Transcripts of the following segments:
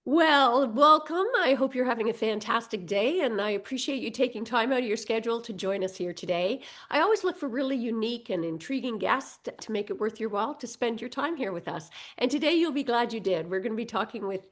Well, welcome. I hope you're having a fantastic day, and I appreciate you taking time out of your schedule to join us here today. I always look for really unique and intriguing guests to make it worth your while to spend your time here with us. And today you'll be glad you did. We're going to be talking with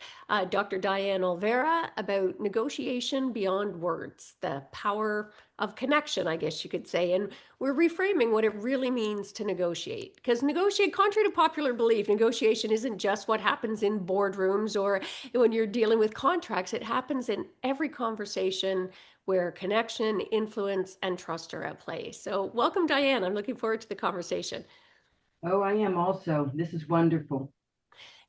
Dr. Dianne Olvera about negotiation beyond words, the power of connection, I guess you could say. And we're reframing what it really means to negotiate. Because negotiate, contrary to popular belief, negotiation isn't just what happens in boardrooms or when you're dealing with contracts. It happens in every conversation where connection, influence, and trust are at play. So, welcome, Dianne. I'm looking forward to the conversation. Oh, I am also. This is wonderful.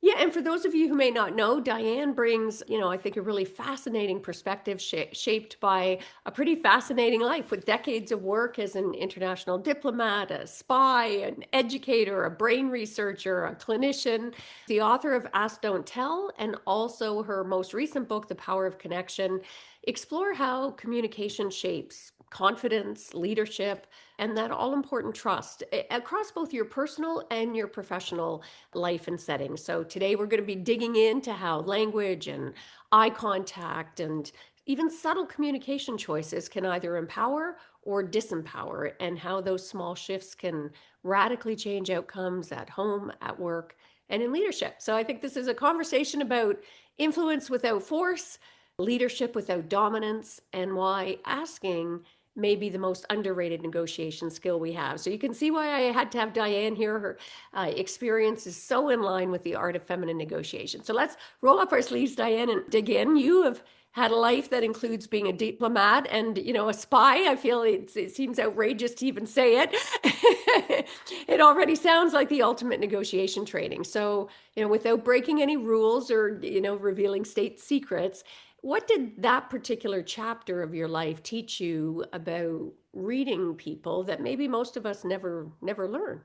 Yeah, and for those of you who may not know, Dianne brings, I think a really fascinating perspective shaped by a pretty fascinating life with decades of work as an international diplomat, a spy, an educator, a brain researcher, a clinician, the author of Ask, Don't Tell, and also her most recent book, The Power of Connection, explore how communication shapes confidence, leadership, and that all important trust across both your personal and your professional life and setting. So today we're going to be digging into how language and eye contact and even subtle communication choices can either empower or disempower, and how those small shifts can radically change outcomes at home, at work, and in leadership. So I think this is a conversation about influence without force, leadership without dominance, and why asking may be the most underrated negotiation skill we have. So you can see why I had to have Dianne here. Her experience is so in line with the art of feminine negotiation. So let's roll up our sleeves, Dianne, and dig in. You have had a life that includes being a diplomat and a spy. I feel it seems outrageous to even say it. It already sounds like the ultimate negotiation training. So without breaking any rules or revealing state secrets, what did that particular chapter of your life teach you about reading people that maybe most of us never learn?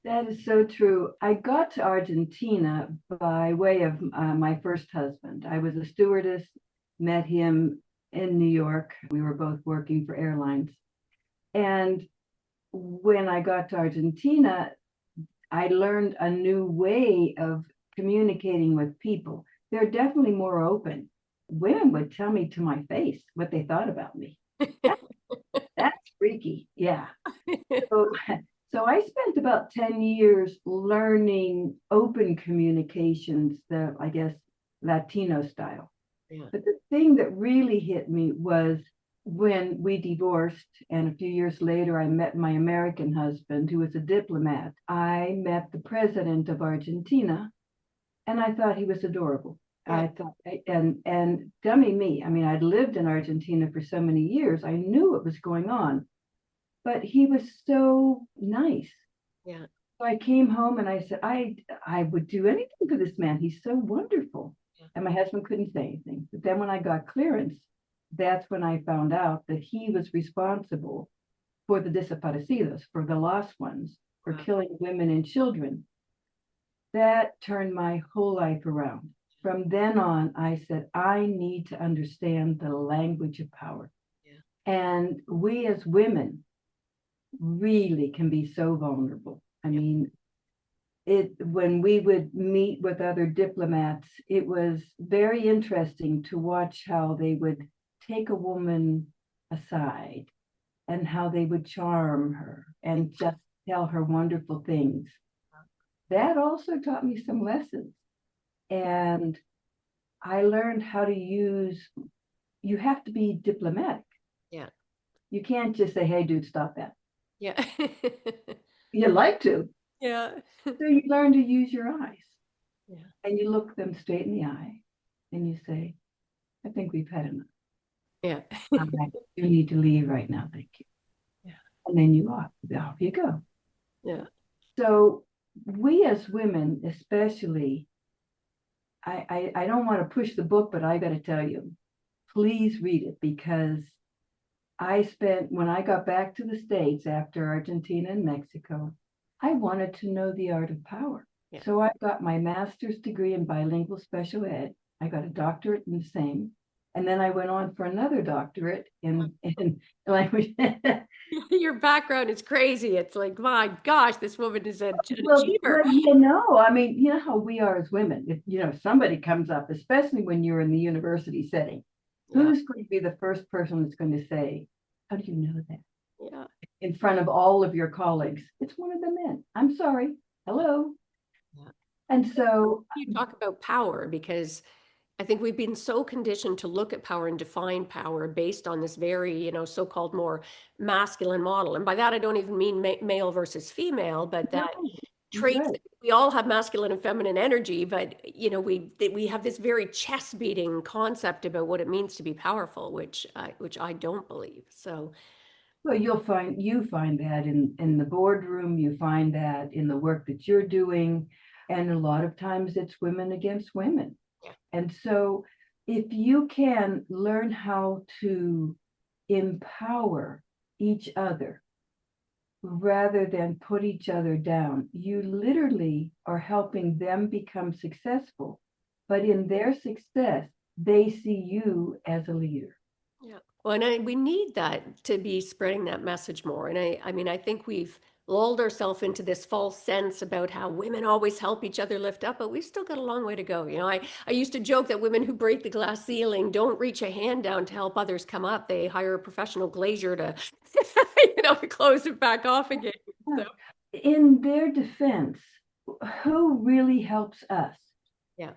That is so true. I got to Argentina by way of my first husband. I was a stewardess, met him in New York. We were both working for airlines. And when I got to Argentina, I learned a new way of communicating with people. They're definitely more open. Women would tell me to my face what they thought about me. That's freaky. Yeah. So, so I spent about 10 years learning open communications, I guess, Latino style. Yeah. But the thing that really hit me was when we divorced, and a few years later, I met my American husband, who was a diplomat. I met the president of Argentina, and I thought he was adorable. Yeah. I thought, and dummy me. I mean, I'd lived in Argentina for so many years. I knew what was going on, but he was so nice. Yeah. So I came home and I said, I would do anything for this man. He's so wonderful. Yeah. And my husband couldn't say anything. But then when I got clearance, that's when I found out that he was responsible for the desaparecidos, for the lost ones, for Wow. killing women and children. That turned my whole life around. From then on, I said, I need to understand the language of power. Yeah. And we as women really can be so vulnerable. I Yeah. mean, it when we would meet with other diplomats, it was very interesting to watch how they would take a woman aside and how they would charm her and just tell her wonderful things. That also taught me some lessons. And I learned how to use, you have to be diplomatic. Yeah. You can't just say, hey, dude, stop that. Yeah. You like to. Yeah. So you learn to use your eyes Yeah. and you look them straight in the eye and you say, I think we've had enough. Yeah. You need to leave right now. Thank you. Yeah. And then off you go. Yeah. So we as women, especially, I don't want to push the book, but I got to tell you, please read it because when I got back to the States after Argentina and Mexico, I wanted to know the art of power. Yeah. So I got my master's degree in bilingual special ed. I got a doctorate in the same. And then I went on for another doctorate in language. Your background is crazy. It's like, my gosh, this woman is an Well, achiever. but I mean, you know how we are as women. If somebody comes up, especially when you're in the university setting, Yeah, who's going to be the first person that's going to say, "How do you know that?" yeah. In front of all of your colleagues? It's one of the men. I'm sorry. Hello. Yeah. And so, You talk about power because I think we've been so conditioned to look at power and define power based on this very, so-called more masculine model. And by that, I don't even mean male versus female, but no, that that's traits right. that we all have masculine and feminine energy, but we have this very chest beating concept about what it means to be powerful, which I don't believe. So Well, you find that in the boardroom, you find that in the work that you're doing, and a lot of times it's women against women. yeah, And so if you can learn how to empower each other rather than put each other down, you literally are helping them become successful. But in their success, they see you as a leader. yeah. Well, and we need that to be spreading that message more. And I mean, I think we've lulled ourselves into this false sense about how women always help each other lift up, but we've still got a long way to go. I used to joke that women who break the glass ceiling don't reach a hand down to help others come up. They hire a professional glazier to, to close it back off again. So, In their defense, who really helps us? yeah,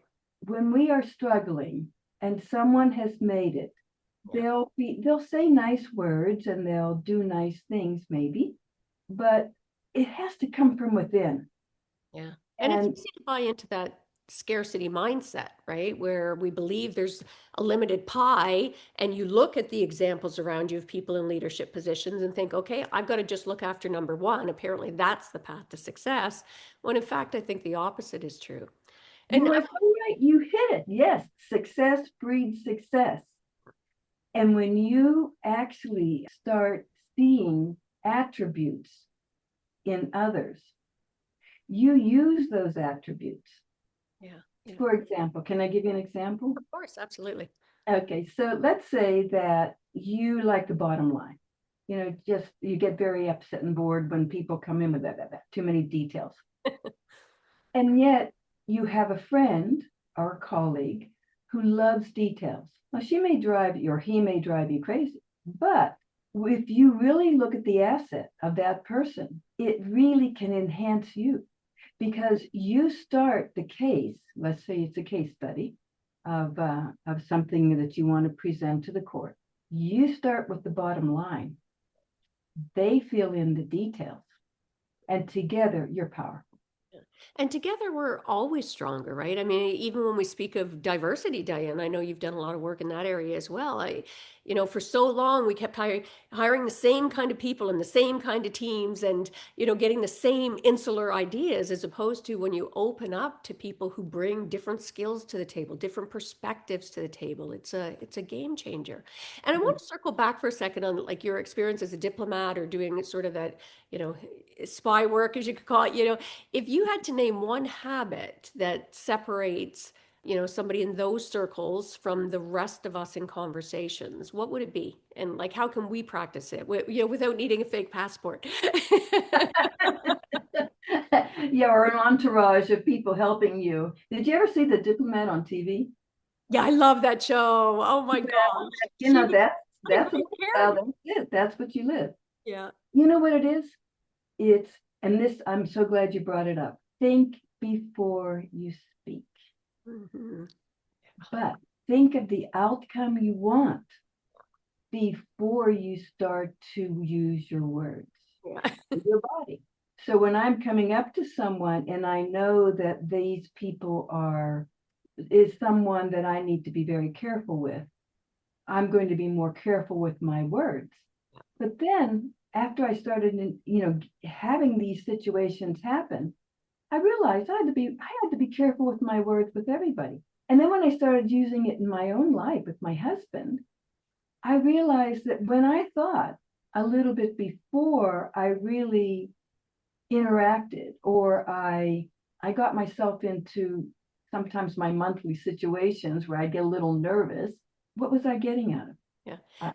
When we are struggling and someone has made it, yeah, they'll say nice words and they'll do nice things maybe, but it has to come from within. yeah. And it's And easy to buy into that scarcity mindset, right? Where we believe there's a limited pie, and you look at the examples around you of people in leadership positions and think, okay, I've got to just look after number one. Apparently, that's the path to success. When in fact, I think the opposite is true. And you are so right, you hit it. Yes, success breeds success. And when you actually start seeing attributes in others, you use those attributes. yeah, yeah, For example, can I give you an example? of course, absolutely. Okay, so let's say that you like the bottom line. Just you get very upset and bored when people come in with that too many details. And yet you have a friend or a colleague who loves details. Now, she may drive you or he may drive you crazy, but if you really look at the asset of that person, it really can enhance you because you start the case. Let's say it's a case study of something that you want to present to the court. You start with the bottom line. They fill in the details, and together you're powerful. Yeah. And together we're always stronger, right? I mean, even when we speak of diversity, Diane, I know you've done a lot of work in that area as well. For so long we kept hiring the same kind of people and the same kind of teams and, getting the same insular ideas as opposed to when you open up to people who bring different skills to the table, different perspectives to the table. It's a game changer. And I want to circle back for a second on like your experience as a diplomat or doing sort of that, you know, spy work, as you could call it. If you had to name one habit that separates, somebody in those circles from the rest of us in conversations, what would it be? And like, how can we practice it, without needing a fake passport? Yeah, or an entourage of people helping you. Did you ever see The Diplomat on TV? Yeah, I love that show. Oh my gosh. You know, She what a that's a great lifestyle. character. That's it. That's what you live. Yeah. You know what it is? It's, and this, I'm so glad you brought it up. Think before you speak, Hmm. but think of the outcome you want before you start to use your words, Yeah. your body. So when I'm coming up to someone and I know that these people is someone that I need to be very careful with, I'm going to be more careful with my words. But then after I started, having these situations happen, I realized I had to be careful with my words with everybody. And then when I started using it in my own life with my husband, I realized that when I thought a little bit before I really interacted or I got myself into sometimes my monthly situations where I get a little nervous, what was I getting out of it? Yeah. I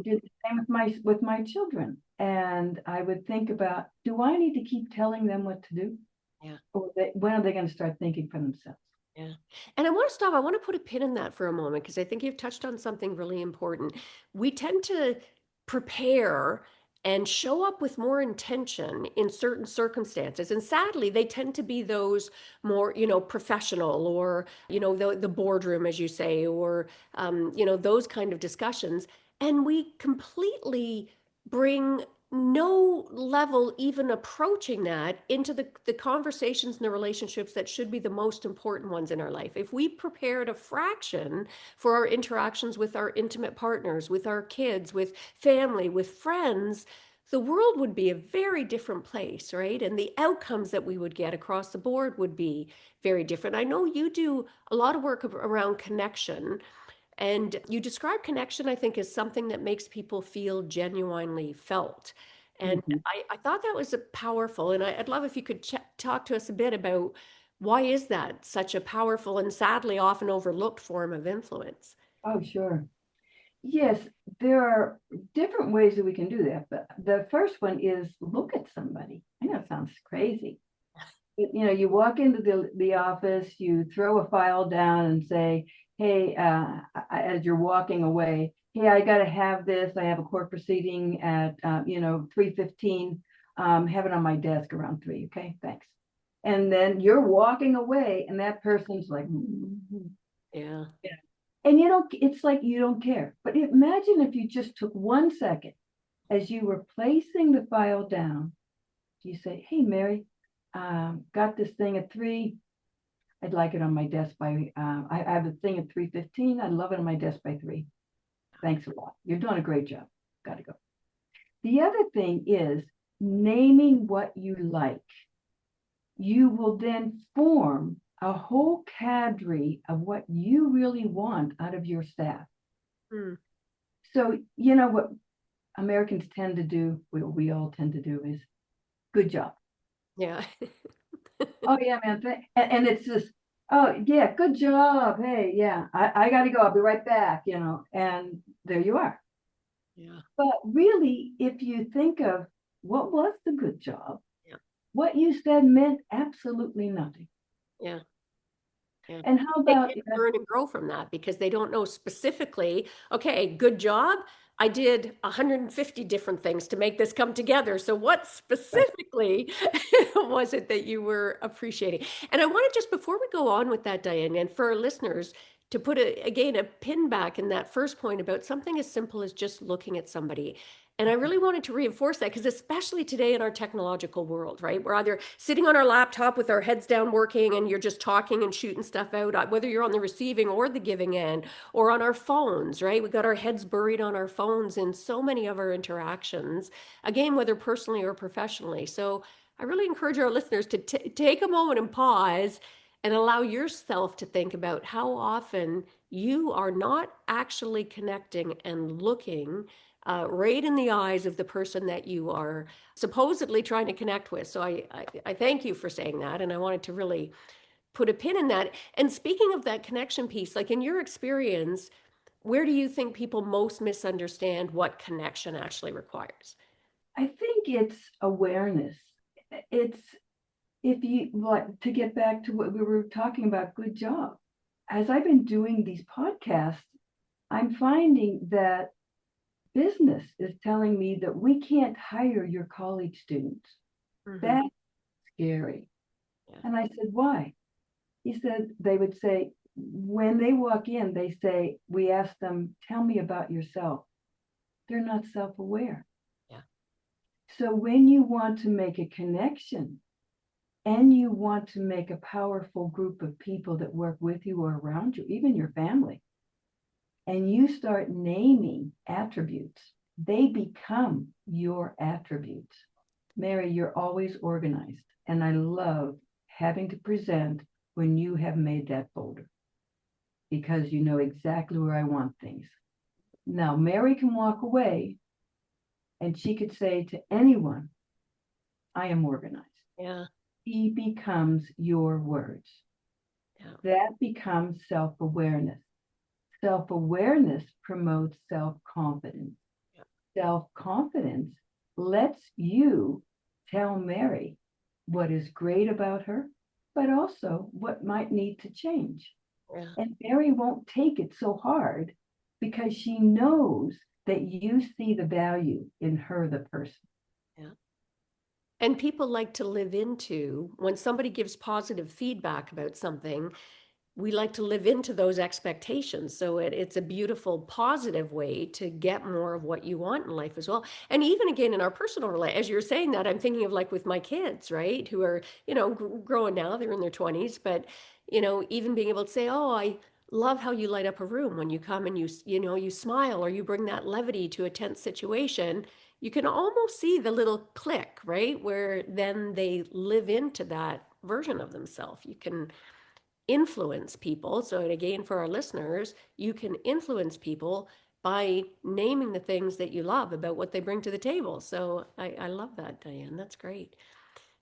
did the same with my children. And I would think about, do I need to keep telling them what to do? Yeah. Or when are they going to start thinking for themselves? Yeah. And I want to stop. I want to put a pin in that for a moment because I think you've touched on something really important. We tend to prepare and show up with more intention in certain circumstances. And sadly, they tend to be those more, professional or, the boardroom, as you say, or, those kind of discussions. And we completely bring no level even approaching that into the conversations and the relationships that should be the most important ones in our life. If we prepared a fraction for our interactions with our intimate partners, with our kids, with family, with friends, the world would be a very different place, right? And the outcomes that we would get across the board would be very different. I know you do a lot of work around connection, and you describe connection, I think, as something that makes people feel genuinely felt. And Mhm. I thought that was a powerful, and I'd love if you could talk to us a bit about why is that such a powerful and sadly often overlooked form of influence? Oh, sure. Yes, there are different ways that we can do that. But the first one is look at somebody. I know it sounds crazy. But, you walk into the office, you throw a file down and say, hey, as you're walking away, hey, I got to have this. I have a court proceeding at, 3:15. Have it on my desk around 3. Okay, thanks. And then you're walking away and that person's like, "Mhm." Yeah. And it's like you don't care. But imagine if you just took 1 second as you were placing the file down, you say, hey, Mary, got this thing at 3. I'd like it on my desk by, I have a thing at 3:15. I'd love it on my desk by 3. Thanks a lot. You're doing a great job. Got to go. The other thing is naming what you like. You will then form a whole cadre of what you really want out of your staff. Hmm. So, what Americans tend to do, we all tend to do is good job. Yeah. Oh, yeah, man. And it's just, oh, yeah, good job. Hey, yeah, I got to go. I'll be right back, and there you are. Yeah. But really, if you think of what was the good job, Yeah. what you said meant absolutely nothing. Yeah. Yeah. And how They about, can't learn and grow from that because they don't know specifically, okay, good job. I did 150 different things to make this come together. So what right, specifically was it that you were appreciating? And I wanted just before we go on with that, Diane, and for our listeners to put again a pin back in that first point about something as simple as just looking at somebody. And I really wanted to reinforce that because especially today in our technological world, right? We're either sitting on our laptop with our heads down working and you're just talking and shooting stuff out, whether you're on the receiving or the giving end, or on our phones, right? We got our heads buried on our phones in so many of our interactions, again, whether personally or professionally. So I really encourage our listeners to take a moment and pause and allow yourself to think about how often you are not actually connecting and looking right in the eyes of the person that you are supposedly trying to connect with. So I thank you for saying that. And I wanted to really put a pin in that. And speaking of that connection piece, like in your experience, where do you think people most misunderstand what connection actually requires? I think it's awareness. It's, if you like to get back to what we were talking about, good job. As I've been doing these podcasts, I'm finding that business is telling me that we can't hire your college students. Hmm. That's scary. Yeah. And I said, why? He said, they would say, when they walk in, they say, we ask them, tell me about yourself. They're not self aware. Yeah. So when you want to make a connection and you want to make a powerful group of people that work with you or around you, even your family, and you start naming attributes, they become your attributes. Mary, you're always organized. And I love having to present when you have made that folder because you know exactly where I want things. Now, Mary can walk away and she could say to anyone, I am organized. Yeah. He becomes your words. Yeah. That becomes self awareness. Self-awareness promotes self-confidence. Yeah. Self-confidence lets you tell Mary what is great about her, but also what might need to change. Yeah. And Mary won't take it so hard because she knows that you see the value in her, the person. Yeah. And people like to live into when somebody gives positive feedback about something, we like to live into those expectations. So it's a beautiful, positive way to get more of what you want in life as well. And even again, in our personal relationship, as you're saying that, I'm thinking of like with my kids, right? Who are, growing now, they're in their 20s, but, even being able to say, oh, I love how you light up a room when you come and you smile or you bring that levity to a tense situation. You can almost see the little click, right? Where then they live into that version of themselves. You can influence people. So again, for our listeners, you can influence people by naming the things that you love about what they bring to the table. So I love that, Dianne. That's great.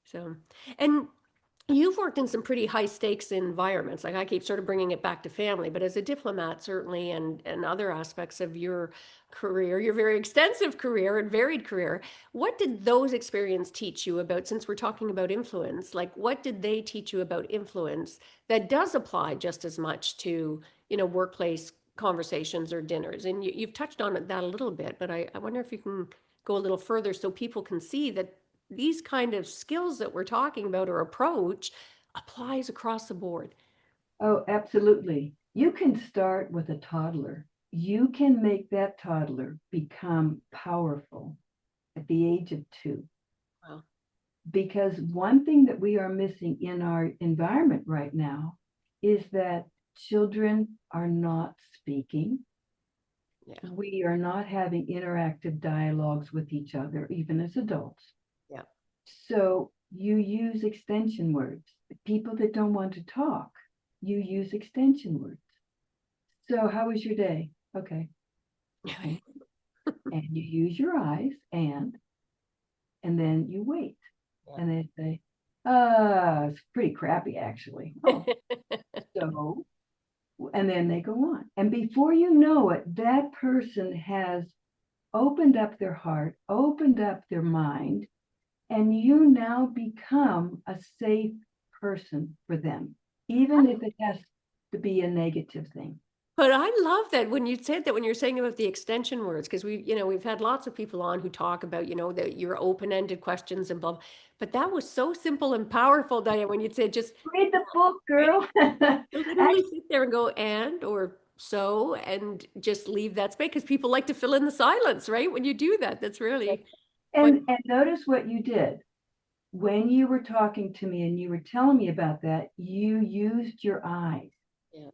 So, and you've worked in some pretty high stakes environments. Like I keep sort of bringing it back to family, but as a diplomat, certainly, and other aspects of your career, your very extensive career and varied career, what did those experiences teach you about, since we're talking about influence, like what did they teach you about influence that does apply just as much to, workplace conversations or dinners? And you've touched on that a little bit, but I wonder if you can go a little further so people can see that these kind of skills that we're talking about or approach applies across the board. Oh, absolutely. You can start with a toddler. You can make that toddler become powerful at the age of 2. Wow. Because one thing that we are missing in our environment right now is that children are not speaking. Yeah. We are not having interactive dialogues with each other, even as adults. Yeah. So you use extension words. People that don't want to talk, you use extension words. So how was your day? Okay. And, and you use your eyes and then you wait. Yeah. And they say, it's pretty crappy actually. Oh, so, and then they go on. And before you know it, that person has opened up their heart, opened up their mind, and you now become a safe person for them, even if it has to be a negative thing. But I love that when you said that, when you're saying about the extension words, because we've had lots of people on who talk about, that your open-ended questions and blah, but that was so simple and powerful, Diane, when you said just, Read the book, right? girl. To literally sit there and go, and, or so, and just leave that space, because people like to fill in the silence, right? When you do that, that's really, but And notice what you did. When you were talking to me and you were telling me about that, you used your eyes. yeah,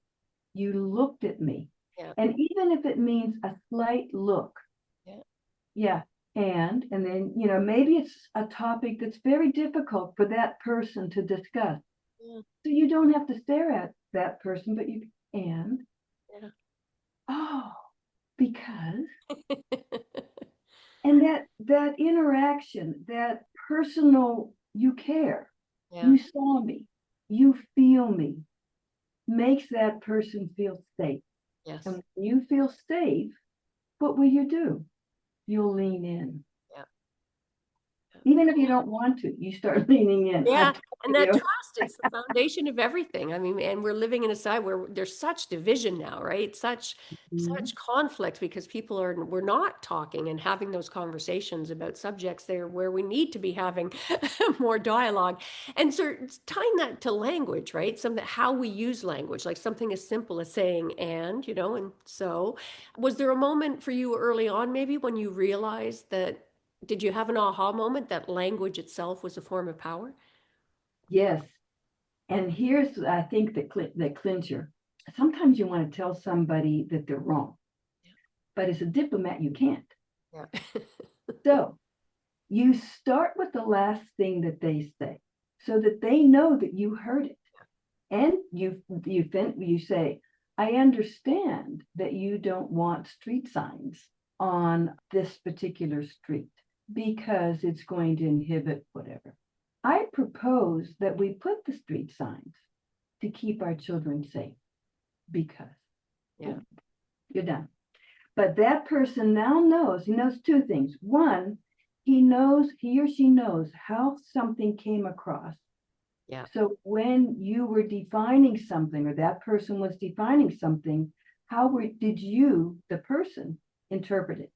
You looked at me. yeah, And even if it means a slight look, yeah, yeah. And then, maybe it's a topic that's very difficult for that person to discuss. yeah, So you don't have to stare at that person, but and, yeah. oh, because, and that interaction, that personal, you care, Yeah. you saw me, you feel me, makes that person feel safe. Yes. And when you feel safe, what will you do? You'll lean in. Yeah. Even if you don't want to, you start leaning in. Yeah, I'm and telling that you. trust, it's the foundation of everything. I mean, and we're living in a side where there's such division now, right? Such Mhm. conflict because we're not talking and having those conversations about subjects there where we need to be having more dialogue. And so it's tying that to language, right? How we use language, like something as simple as saying and so. Was there a moment for you early on, maybe when you realized that? Did you have an aha moment that language itself was a form of power? Yes. And here's, I think, the clincher. Sometimes you want to tell somebody that they're wrong, but as a diplomat, you can't. Yeah. So you start with the last thing that they say so that they know that you heard it. And you say, I understand that you don't want street signs on this particular street because it's going to inhibit whatever. I propose that we put the street signs to keep our children safe because Yeah. You're done. But that person now knows, he knows two things. One, he or she knows how something came across. Yeah. So when you were defining something, or that person was defining something, did you, the person, interpret it?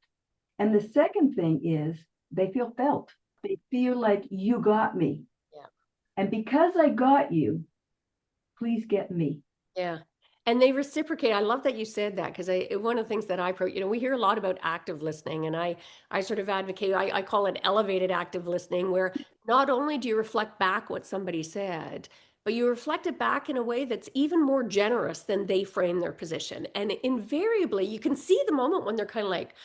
And the second thing is they feel felt. They feel like you got me. Yeah. And because I got you, please get me. Yeah. And they reciprocate. I love that you said that because one of the things that we hear a lot about active listening, and I sort of advocate, I call it elevated active listening, where not only do you reflect back what somebody said, but you reflect it back in a way that's even more generous than they frame their position. And invariably, you can see the moment when they're kind of like,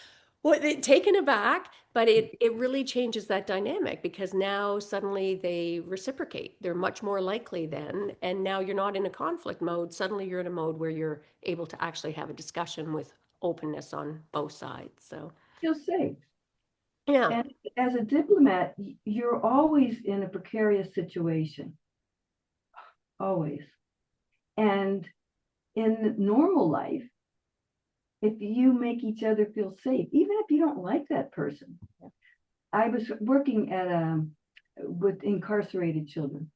well, taken aback, but it really changes that dynamic because now suddenly they reciprocate. They're much more likely then, and now you're not in a conflict mode. Suddenly you're in a mode where you're able to actually have a discussion with openness on both sides. So, Feel safe. yeah, And as a diplomat, you're always in a precarious situation, always. And in normal life, if you make each other feel safe, even if you don't like that person. I was working with incarcerated children,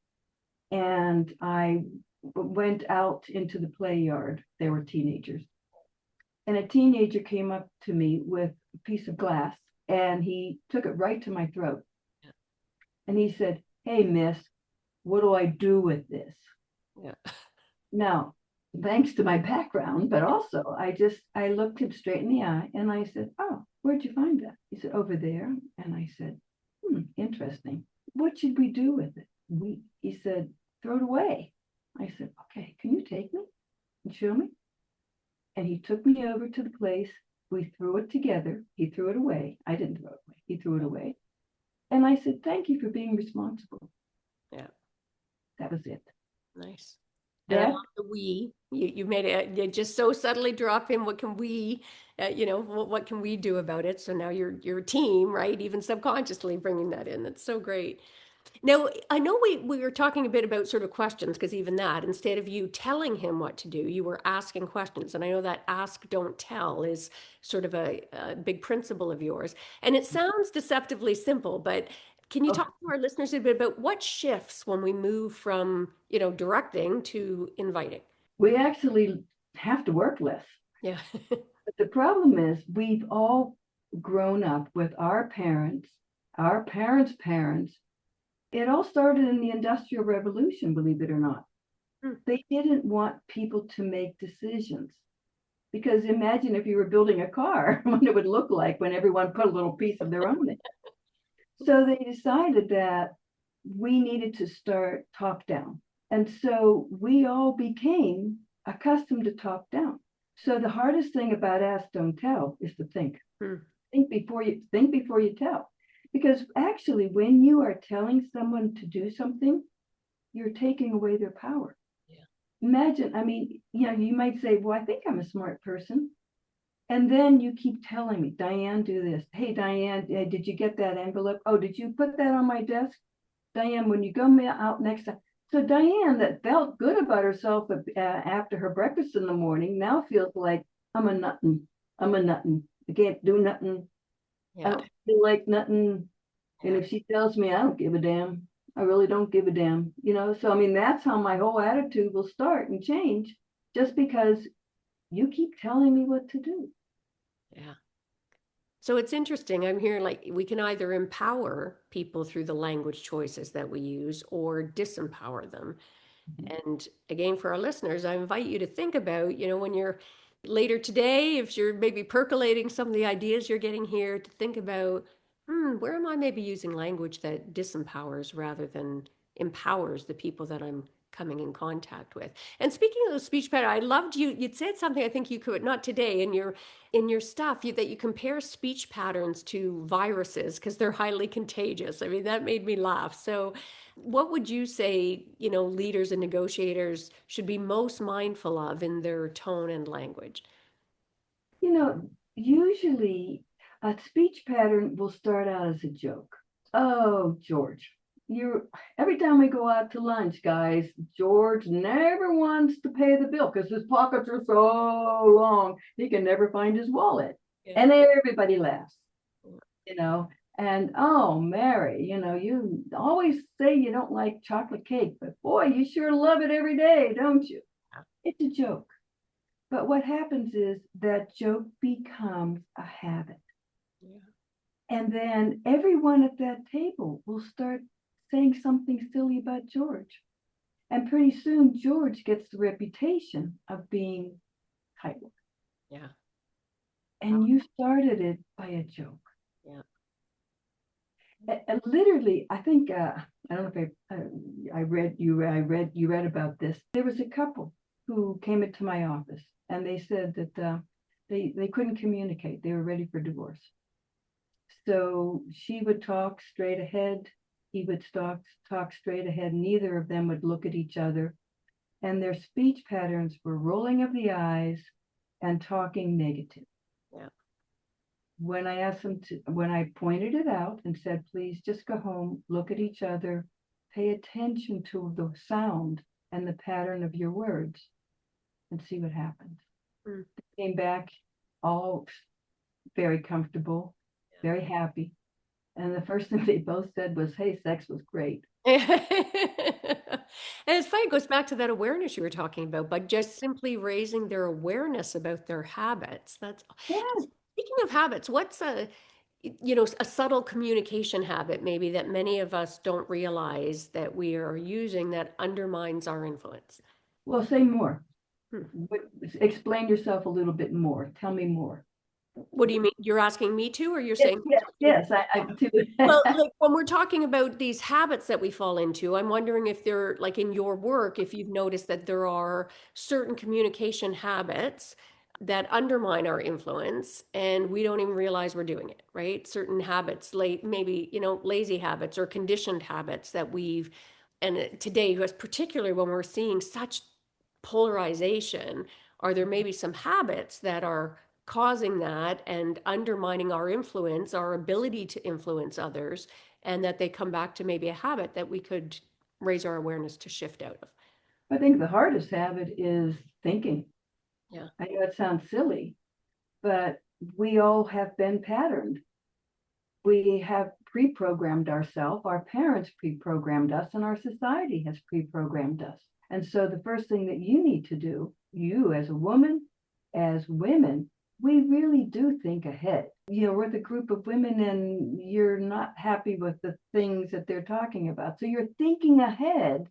and I went out into the play yard. They were teenagers, and a teenager came up to me with a piece of glass, and he took it right to my throat. And he said, "Hey, miss, what do I do with this?" yeah, Now, thanks to my background, but also I looked him straight in the eye and I said, "Oh, where'd you find that?" He said, "Over there." And I said, interesting. What should we do with it? He said, "Throw it away." I said, "Okay, can you take me and show me?" And he took me over to the place. We threw it together. He threw it away. I didn't throw it away. He threw it away. And I said, "Thank you for being responsible." yeah, That was it. nice. And I That love the we. You made it. You just so subtly drop in. What can we, what can we do about it? So now you're a team, right? Even subconsciously bringing that in. That's so great. Now, I know we were talking a bit about sort of questions, because even that, instead of you telling him what to do, you were asking questions. And I know that ask, don't tell is sort of a big principle of yours. And it sounds deceptively simple, but can you oh, talk to our listeners a bit about what shifts when we move from, directing to inviting? we actually have to work less. Yeah. But the problem is we've all grown up with our parents' parents. It all started in the Industrial Revolution, believe it or not. Hmm. They didn't want people to make decisions. Because imagine if you were building a car, what it would look like when everyone put a little piece of their own in. So they decided that we needed to start top down. And so we all became accustomed to top down. So the hardest thing about ask, don't tell is to think. Hmm. Think before you tell. Because actually, when you are telling someone to do something, you're taking away their power. Yeah. Imagine, I mean, you might say, "Well, I think I'm a smart person." And then you keep telling me, "Dianne, do this. Hey, Dianne, did you get that envelope? Oh, did you put that on my desk? Dianne, when you go out next time." So Dianne, that felt good about herself after her breakfast in the morning, now feels like, "I'm a nuttin. I'm a nuttin. I can't do nothing. I Yeah. don't feel like nothing." And Yeah. if she tells me, I don't give a damn. I really don't give a damn. So I mean, that's how my whole attitude will start and change, just because you keep telling me what to do. Yeah. So it's interesting. I'm hearing like we can either empower people through the language choices that we use or disempower them. And again, for our listeners, I invite you to think about, when you're later today, if you're maybe percolating some of the ideas you're getting here, to think about, where am I maybe using language that disempowers rather than empowers the people that I'm coming in contact with. And speaking of the speech pattern, I loved you'd said something, I think you could, not today, in your stuff, that you compare speech patterns to viruses because they're highly contagious. I mean, that made me laugh. So what would you say, leaders and negotiators should be most mindful of in their tone and language? Usually a speech pattern will start out as a joke. "Oh, George, you every time we go out to lunch, guys, George never wants to pay the bill because his pockets are so long he can never find his wallet. Yeah. And everybody laughs, you know. And oh, Mary, you always say you don't like chocolate cake, but boy, you sure love it every day, don't you? It's a joke. But what happens is that joke becomes a habit. Yeah. And then everyone at that table will start saying something silly about George. And pretty soon, George gets the reputation of being tight. Yeah. And you started it by a joke. Yeah. And literally, I think I don't know if I read you read about this. There was a couple who came into my office, and they said that they couldn't communicate. They were ready for divorce. So she would talk straight ahead. He would talk straight ahead. Neither of them would look at each other. And their speech patterns were rolling of the eyes and talking negative. Yeah. When when I pointed it out and said, please just go home, look at each other, pay attention to the sound and the pattern of your words and see what happens. Mm. They came back all very comfortable, very happy. And the first thing they both said was, hey, sex was great. And it's funny, it goes back to that awareness you were talking about, but just simply raising their awareness about their habits. That's Yes. speaking of habits, what's a subtle communication habit maybe that many of us don't realize that we are using that undermines our influence? Well, say more. Hmm. Explain yourself a little bit more. Tell me more. What do you mean? You're asking me to, or you're Yes, saying yes, yes. I too. well, like when we're talking about these habits that we fall into, I'm wondering if they're like in your work, if you've noticed that there are certain communication habits that undermine our influence and we don't even realize we're doing it, right? Certain habits, late maybe, lazy habits or conditioned habits that we've, and today, was particularly when we're seeing such polarization, are there maybe some habits that are causing that and undermining our influence, our ability to influence others, and that they come back to maybe a habit that we could raise our awareness to shift out of. I think the hardest habit is thinking. Yeah. I know it sounds silly, but we all have been patterned. We have pre-programmed ourselves. Our parents pre-programmed us, and our society has pre-programmed us. And so the first thing that you need to do, you as a woman, as women, we really do think ahead. We're the group of women and you're not happy with the things that they're talking about. So you're thinking ahead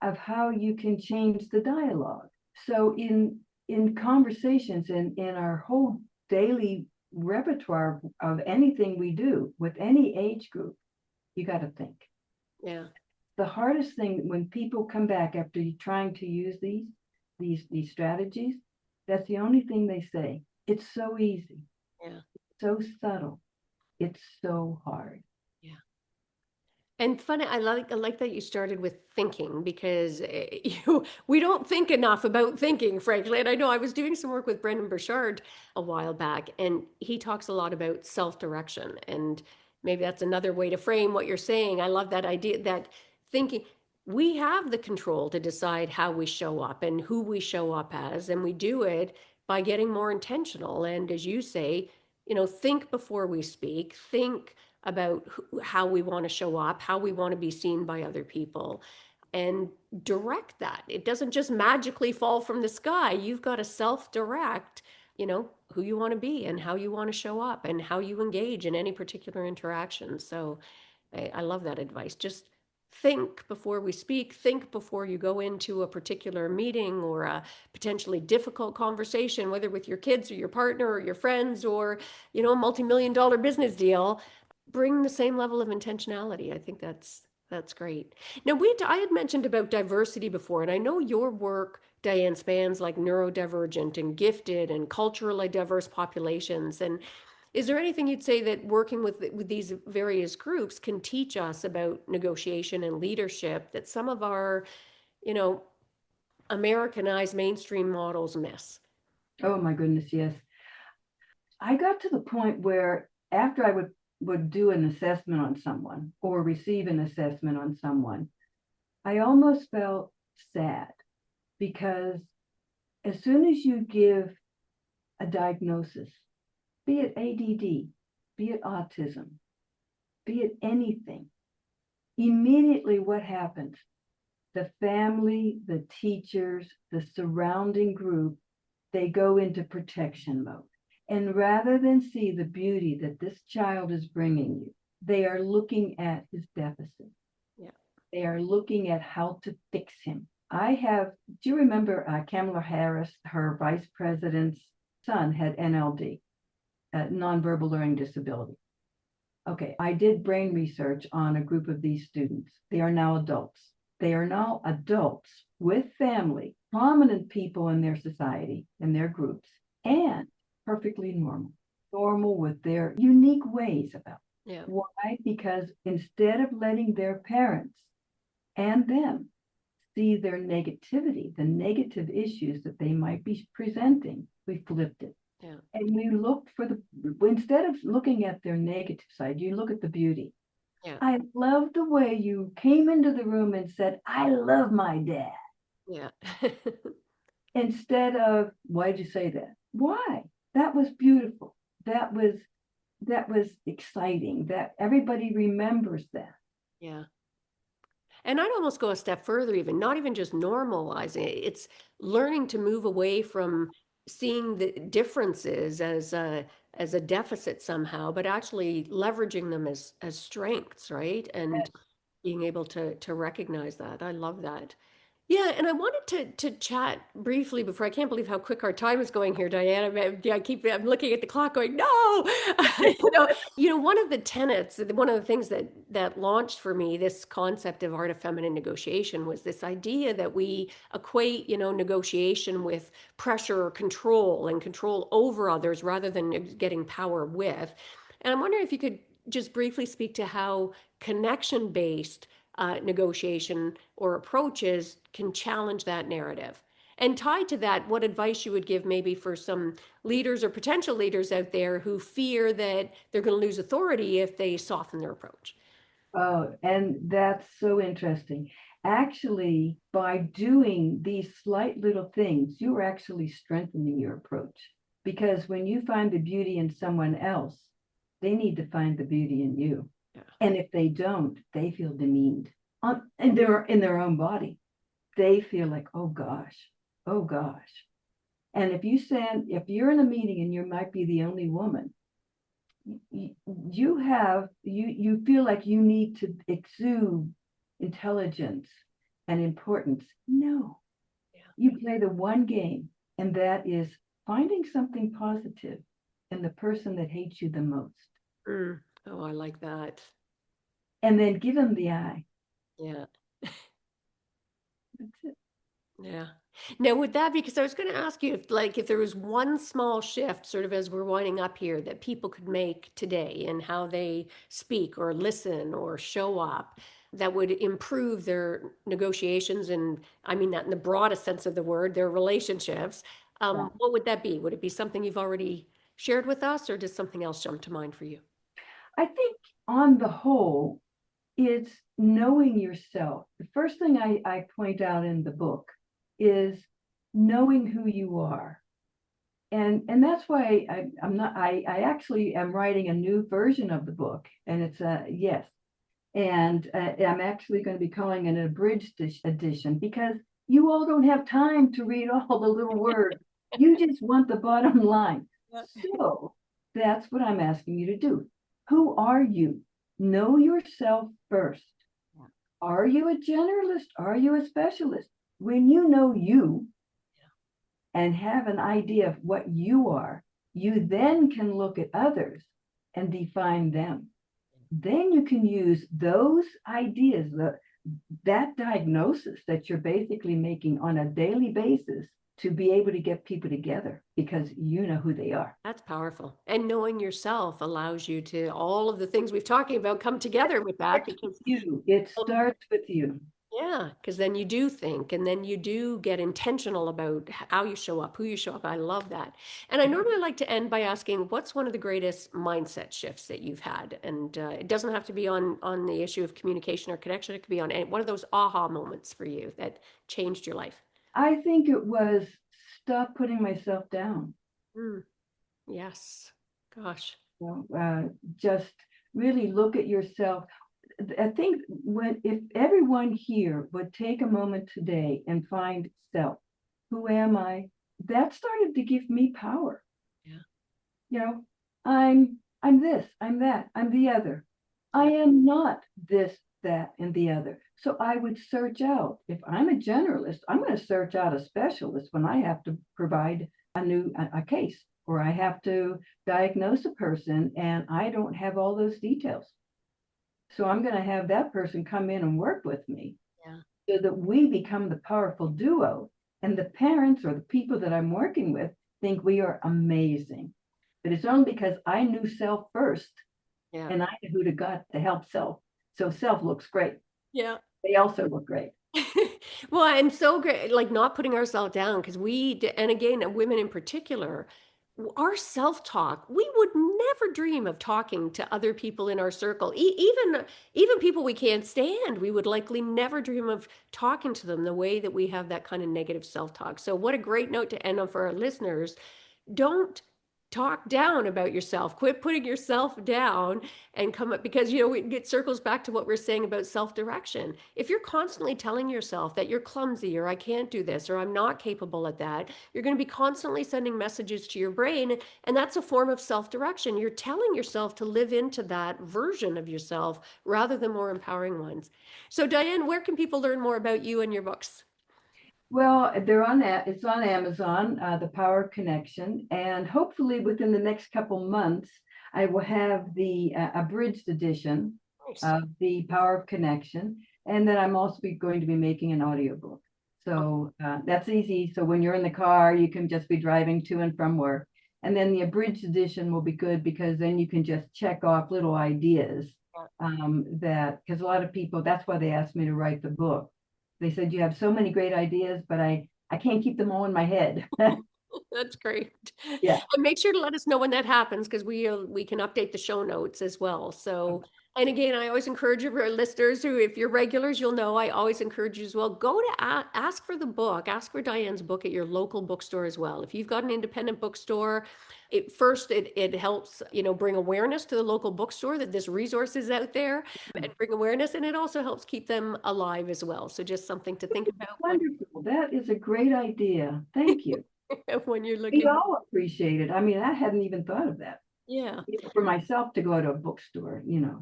of how you can change the dialogue. So in conversations in our whole daily repertoire of anything we do with any age group, you got to think. Yeah. The hardest thing when people come back after trying to use these strategies, that's the only thing they say. It's so easy, Yeah. so subtle, it's so hard. Yeah. And funny, I like that you started with thinking because we don't think enough about thinking, frankly. And I know I was doing some work with Brendan Burchard a while back, and he talks a lot about self-direction. And maybe that's another way to frame what you're saying. I love that idea that thinking we have the control to decide how we show up and who we show up as, and we do it by getting more intentional. And as you say, think before we speak, think about how we want to show up, how we want to be seen by other people, and direct that. It doesn't just magically fall from the sky. You've got to self direct, who you want to be and how you want to show up and how you engage in any particular interaction. So I love that advice. Just think before we speak, think before you go into a particular meeting or a potentially difficult conversation, whether with your kids or your partner or your friends or, a multi-million dollar business deal. Bring the same level of intentionality. I think that's great. Now, I had mentioned about diversity before, and I know your work, Dianne, spans like neurodivergent and gifted and culturally diverse populations. And is there anything you'd say that working with these various groups can teach us about negotiation and leadership that some of our, you know, Americanized mainstream models miss? Oh my goodness, yes. I got to the point where after I would would do an assessment on someone or receive an assessment on someone, I almost felt sad because as soon as you give a diagnosis, be it ADD, be it autism, be it anything, immediately what happens? The family, the teachers, the surrounding group, they go into protection mode. And rather than see the beauty that this child is bringing you, they are looking at his deficit. Yeah. They are looking at how to fix him. Do you remember Kamala Harris, her vice president's son had NLD, nonverbal learning disability. Okay, I did brain research on a group of these students. They are now adults. They are now adults with family, prominent people in their society, in their groups, and perfectly normal with their unique ways about it. Yeah. Why? Because instead of letting their parents and them see their negativity, the negative issues that they might be presenting, we flipped it. Yeah. And we looked instead of looking at their negative side, you look at the beauty. Yeah. I love the way you came into the room and said, I love my dad. Yeah. Instead of, why'd you say that? Why? That was beautiful. That was exciting. That everybody remembers that. Yeah. And I'd almost go a step further, even not even just normalizing it. It's learning to move away from seeing the differences as a deficit somehow, but actually leveraging them as strengths, right? And being able to recognize that. I love that. Yeah, and I wanted to chat briefly before. I can't believe how quick our time is going here, Diana. I'm looking at the clock, going, no. One of the tenets, one of the things that launched for me this concept of art of feminine negotiation was this idea that we equate, negotiation with pressure or control and control over others rather than getting power with. And I'm wondering if you could just briefly speak to how connection-based negotiation or approaches can challenge that narrative. And tied to that, what advice you would give maybe for some leaders or potential leaders out there who fear that they're going to lose authority if they soften their approach? Oh, and that's so interesting. Actually, by doing these slight little things, you're actually strengthening your approach. Because when you find the beauty in someone else, they need to find the beauty in you. Yeah. And if they don't, they feel demeaned in their own body. They feel like, oh gosh, oh gosh. And if you're in a meeting and you might be the only woman, you feel like you need to exude intelligence and importance. No, you play the one game, and that is finding something positive in the person that hates you the most. Oh, I like that. And then give them the eye. Yeah. That's it. Yeah. Now, would that be, because I was going to ask you if there was one small shift, sort of as we're winding up here, that people could make today in how they speak or listen or show up that would improve their negotiations, and I mean that in the broadest sense of the word, their relationships. Yeah. What would that be? Would it be something you've already shared with us, or does something else jump to mind for you? I think on the whole, it's knowing yourself. The first thing I point out in the book is knowing who you are. And that's why I actually am writing a new version of the book, and it's yes. And I'm actually going to be calling it an abridged edition because you all don't have time to read all the little words. You just want the bottom line. So that's what I'm asking you to do. Who are you? Know yourself first. Are you a generalist? Are you a specialist? When you know you and have an idea of what you are, you then can look at others and define them. Then you can use those ideas, that diagnosis that you're basically making on a daily basis to be able to get people together because you know who they are. That's powerful. And knowing yourself allows you to, all of the things we've talking about come together with that, because It starts with you. Yeah, because then you do think and then you do get intentional about how you show up, who you show up. I love that. And I normally like to end by asking, what's one of the greatest mindset shifts that you've had? And it doesn't have to be on the issue of communication or connection. It could be on one of those aha moments for you that changed your life. I think it was stop putting myself down. Mm, yes. Gosh. You know, just really look at yourself. I think when if everyone here would take a moment today and find self, who am I? That started to give me power. Yeah. You know, I'm this, I'm that, I'm the other. I Yeah. am not this, that, and the other. So I would search out. If I'm a generalist, I'm going to search out a specialist when I have to provide a case, or I have to diagnose a person and I don't have all those details. So I'm going to have that person come in and work with me Yeah. so that we become the powerful duo. And the parents or the people that I'm working with think we are amazing. But it's only because I knew self first Yeah. and I knew who to got to help self. So self looks great. Yeah. They also look great. Well, and so great, like not putting ourselves down because and again, women in particular, our self-talk, we would never dream of talking to other people in our circle, even people we can't stand. We would likely never dream of talking to them the way that we have that kind of negative self-talk. So, what a great note to end on for our listeners. Don't talk down about yourself. Quit putting yourself down and come up because it circles back to what we're saying about self-direction. If you're constantly telling yourself that you're clumsy or I can't do this or I'm not capable at that, you're going to be constantly sending messages to your brain, and that's a form of self-direction. You're telling yourself to live into that version of yourself rather than more empowering ones. So Dianne, where can people learn more about you and your books? Well, they're on that. It's on Amazon, The Power of Connection, and hopefully within the next couple months, I will have the abridged edition Nice. of The Power of Connection, and then I'm also going to be making an audiobook. So that's easy. So when you're in the car, you can just be driving to and from work. And then the abridged edition will be good because then you can just check off little ideas that, because a lot of people, that's why they asked me to write the book. They said you have so many great ideas, but I can't keep them all in my head. That's great. Yeah. And make sure to let us know when that happens because we can update the show notes as well. So, and again, I always encourage our listeners who, if you're regulars, you'll know I always encourage you as well. Go to ask for the book, ask for Dianne's book at your local bookstore as well. If you've got an independent bookstore, it helps bring awareness to the local bookstore that this resource is out there and bring awareness, and it also helps keep them alive as well. So just something to think about Wonderful. That is a great idea. Thank you. when you're We looking. all appreciate it. I mean, I hadn't even thought of that. Yeah. For myself to go to a bookstore, Yeah,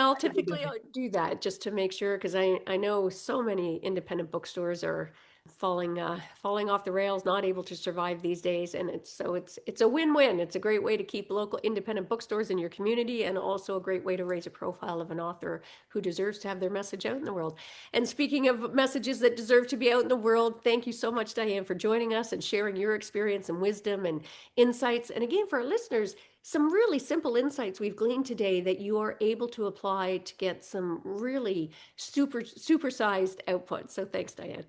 I'll I had to go typically do that just to make sure because I know so many independent bookstores are falling off the rails, not able to survive these days, and it's a win-win. It's a great way to keep local independent bookstores in your community, and also a great way to raise a profile of an author who deserves to have their message out in the world. And speaking of messages that deserve to be out in the world, thank you so much, Dianne, for joining us and sharing your experience and wisdom and insights. And again, for our listeners, some really simple insights we've gleaned today that you are able to apply to get some really supersized output. So thanks, Dianne.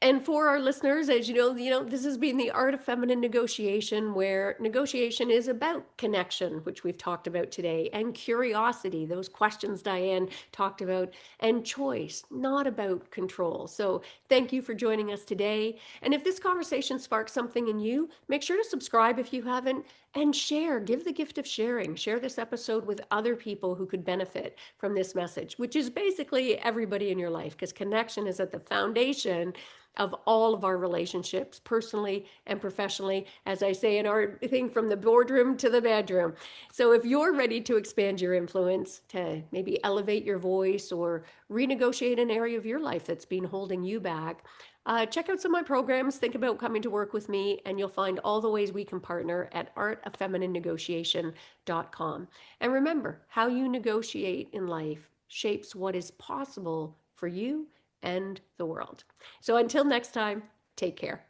And for our listeners, as this has been the art of feminine negotiation, where negotiation is about connection, which we've talked about today, and curiosity, those questions Dianne talked about, and choice, not about control. So thank you for joining us today. And if this conversation sparks something in you, make sure to subscribe if you haven't, and share. Give the gift of sharing. Share this episode with other people who could benefit from this message, which is basically everybody in your life, because connection is at the foundation of all of our relationships, personally and professionally, as I say in our thing, from the boardroom to the bedroom. So if you're ready to expand your influence, to maybe elevate your voice or renegotiate an area of your life that's been holding you back, check out some of my programs. Think about coming to work with me, and you'll find all the ways we can partner at artoffemininenegotiation.com. And remember, how you negotiate in life shapes what is possible for you and the world. So until next time, take care.